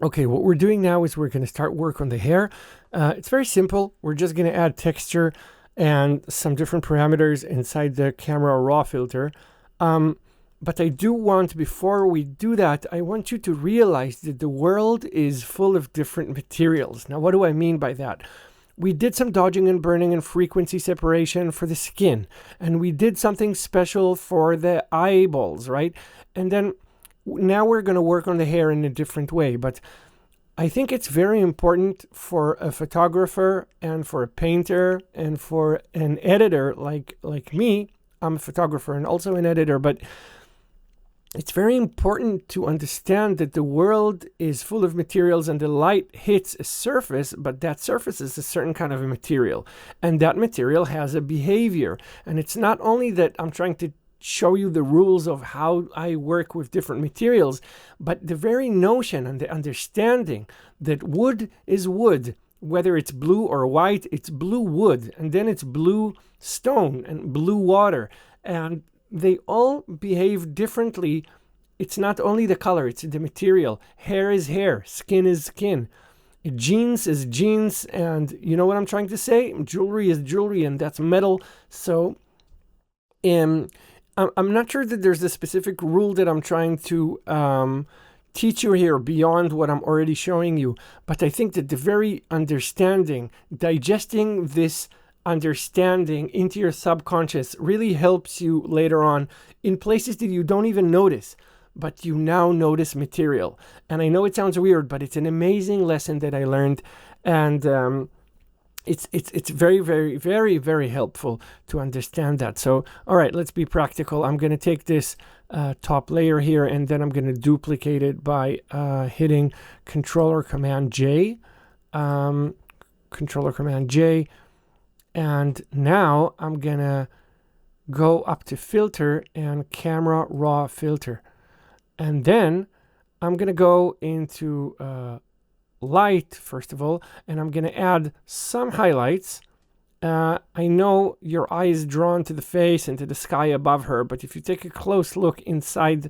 Okay, what we're doing now is we're going to start work on the hair. It's very simple. We're just going to add texture and some different parameters inside the camera raw filter. But I do want, before we do that, I want you to realize that the world is full of different materials. Now, what do I mean by that? We did some dodging and burning and frequency separation for the skin, and we did something special for the eyeballs, right? And then now we're going to work on the hair in a different way. But I think it's very important for a photographer and for a painter and for an editor like me. I'm a photographer and also an editor, but it's very important to understand that the world is full of materials and the light hits a surface, but that surface is a certain kind of a material. And that material has a behavior. And it's not only that I'm trying to show you the rules of how I work with different materials, but the very notion and the understanding that wood is wood, whether it's blue or white, it's blue wood, and then it's blue stone and blue water. And they all behave differently. It's not only the color, it's the material. Hair is hair, skin is skin. Jeans is jeans, and you know what I'm trying to say? Jewelry is jewelry, and that's metal. So I'm not sure that there's a specific rule that I'm trying to teach you here beyond what I'm already showing you. But I think that the very understanding, digesting this understanding into your subconscious really helps you later on in places that you don't even notice, but you now notice material. And I know it sounds weird, but it's an amazing lesson that I learned, and it's very, very, very, very helpful to understand that. So, all right, let's be practical. I'm going to take this top layer here, and then I'm going to duplicate it by hitting Control Command J. Control Command J. And now I'm going to go up to Filter and Camera Raw Filter. And then I'm going to go into Light, first of all, and I'm going to add some highlights. I know your eye is drawn to the face and to the sky above her, but if you take a close look inside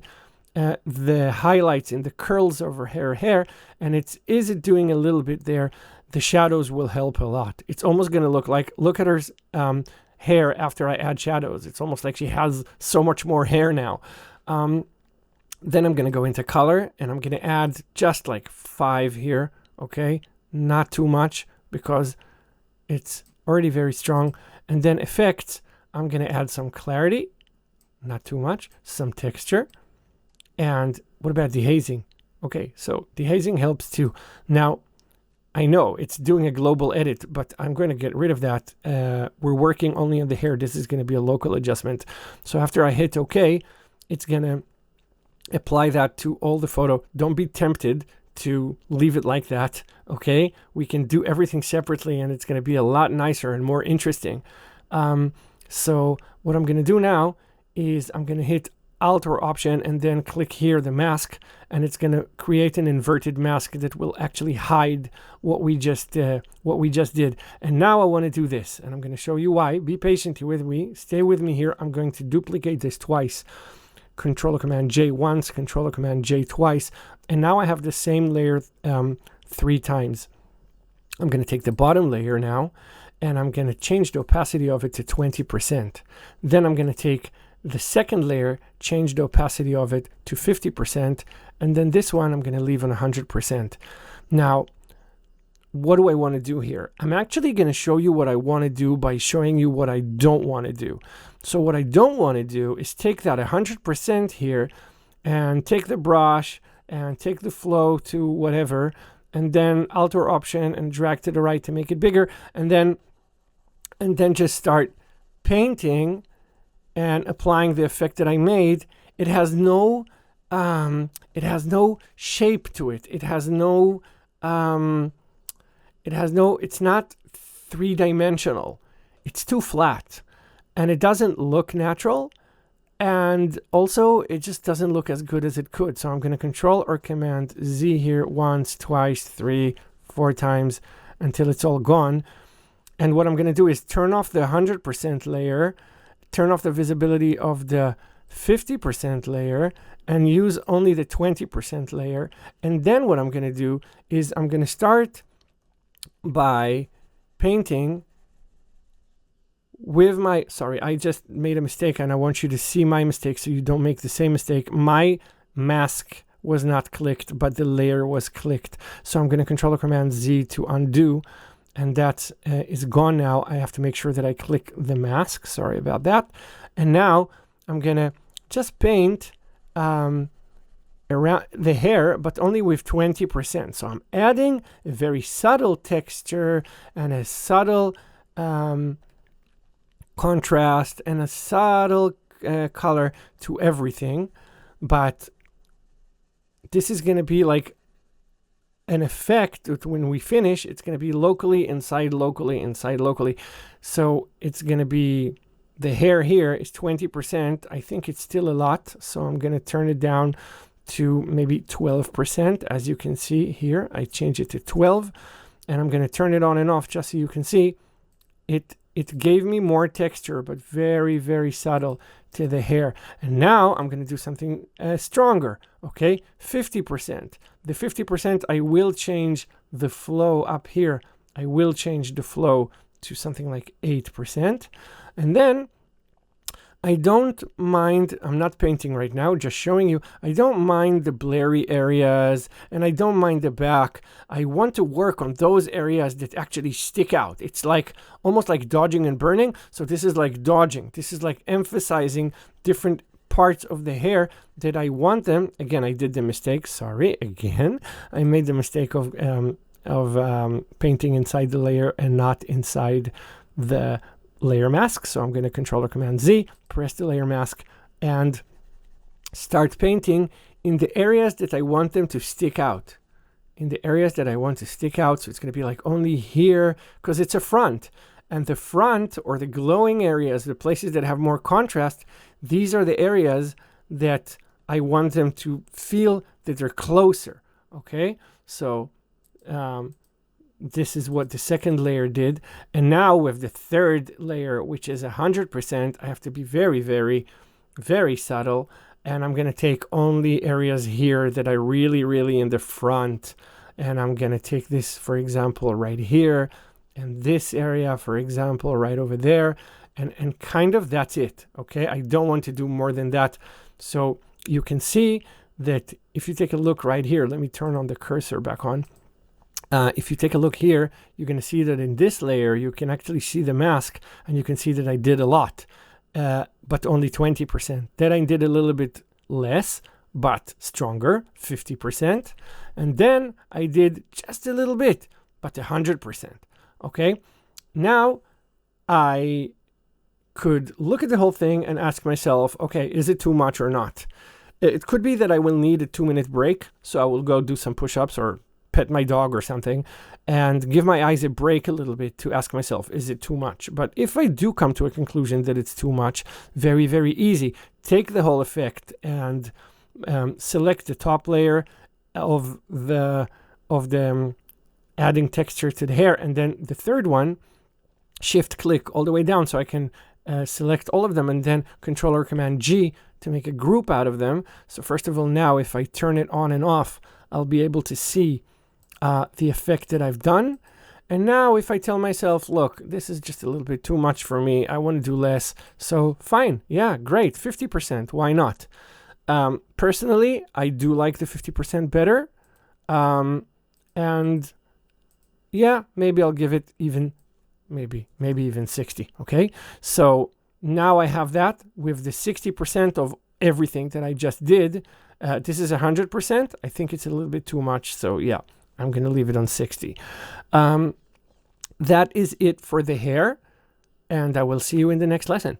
the highlights in the curls over her hair, and is it doing a little bit there, the shadows will help a lot. It's almost going to look at her hair after I add shadows. It's almost like she has so much more hair now. Then I'm going to go into color, and I'm going to add just like 5 here, okay? Not too much because it's already very strong. And then effects, I'm going to add some clarity, not too much, some texture. And what about dehazing? Okay, so dehazing helps too. Now, I know it's doing a global edit, but I'm going to get rid of that. We're working only on the hair. This is going to be a local adjustment. So after I hit OK, it's going to apply that to all the photo. Don't be tempted to leave it like that, okay? We can do everything separately, and it's going to be a lot nicer and more interesting. So what I'm going to do now is I'm going to hit Alt or Option and then click here the mask, and it's going to create an inverted mask that will actually hide what we just did. And now I want to do this, and I'm going to show you why. Be patient with me. Stay with me here. I'm going to duplicate this twice. Control Command J once, Control Command J twice, and now I have the same layer 3 times. I'm going to take the bottom layer now, and I'm going to change the opacity of it to 20%. Then I'm going to take the second layer, change the opacity of it to 50%, and then this one I'm going to leave on 100%. Now, what do I want to do here? I'm actually going to show you what I want to do by showing you what I don't want to do. So what I don't want to do is take that 100% here and take the brush and take the flow to whatever, and then Alt or Option and drag to the right to make it bigger, and then just start painting and applying the effect that I made. It has no shape to it. It's not 3-dimensional. It's too flat, and it doesn't look natural. And also, it just doesn't look as good as it could. So I'm going to Control or Command Z here once, twice, 3, 4 times until it's all gone. And what I'm going to do is turn off the 100% layer, turn off the visibility of the 50% layer and use only the 20% layer. And then what I'm going to do is I'm going to start by painting with my, sorry, I just made a mistake and I want you to see my mistake so you don't make the same mistake. My mask was not clicked, but the layer was clicked. So I'm going to Control Command Z to undo, and that is gone now. I have to make sure that I click the mask. Sorry about that. And now I'm going to just paint around the hair, but only with 20%. So I'm adding a very subtle texture and a subtle contrast and a subtle color to everything. But this is going to be like an effect that when we finish, it's going to be locally, inside, locally, inside, locally. So it's going to be, the hair here is 20%. I think it's still a lot. So I'm going to turn it down to maybe 12%. As you can see here, I change it to 12, and I'm going to turn it on and off just so you can see it gave me more texture, but very, very subtle to the hair. And now I'm going to do something stronger, okay? 50%. The 50%, I will change the flow up here. I will change the flow to something like 8%. And then I don't mind, I'm not painting right now, just showing you, I don't mind the blurry areas and I don't mind the back. I want to work on those areas that actually stick out. It's like almost like dodging and burning. So this is like dodging. This is like emphasizing different parts of the hair that I want them. Again, I did the mistake. Sorry, again. I made the mistake of painting inside the layer and not inside the layer mask. So I'm going to Control or Command Z, press the layer mask, and start painting in the areas that I want them to stick out. In the areas that I want to stick out. So it's going to be like only here because it's a front. And the front, or the glowing areas, the places that have more contrast, these are the areas that I want them to feel that they're closer. Okay, so this is what the second layer did. And now with the third layer, which is 100%, I have to be very, very, very subtle. And I'm going to take only areas here that are really, really in the front. And I'm going to take this, for example, right here. And this area, for example, right over there. And kind of that's it. Okay, I don't want to do more than that. So you can see that if you take a look right here, let me turn on the cursor back on. If you take a look here, you're going to see that in this layer, you can actually see the mask, and you can see that I did a lot, but only 20%. Then I did a little bit less, but stronger, 50%. And then I did just a little bit, but 100%. Okay. Now I could look at the whole thing and ask myself, okay, is it too much or not? It could be that I will need a 2-minute break. So I will go do some push-ups or pet my dog or something and give my eyes a break a little bit to ask myself, is it too much? But if I do come to a conclusion that it's too much, very, very easy. Take the whole effect and select the top layer of the adding texture to the hair. And then the third one, shift click all the way down so I can select all of them, and then Control or Command G to make a group out of them. So first of all, now if I turn it on and off, I'll be able to see the effect that I've done. And now if I tell myself, look, this is just a little bit too much for me, I want to do less. So fine. Yeah, great. 50%. Why not? Personally, I do like the 50% better. And yeah, maybe I'll give it even, maybe even 60. Okay. So now I have that with the 60% of everything that I just did. This is 100%. I think it's a little bit too much. So yeah, I'm going to leave it on 60. That is it for the hair. And I will see you in the next lesson.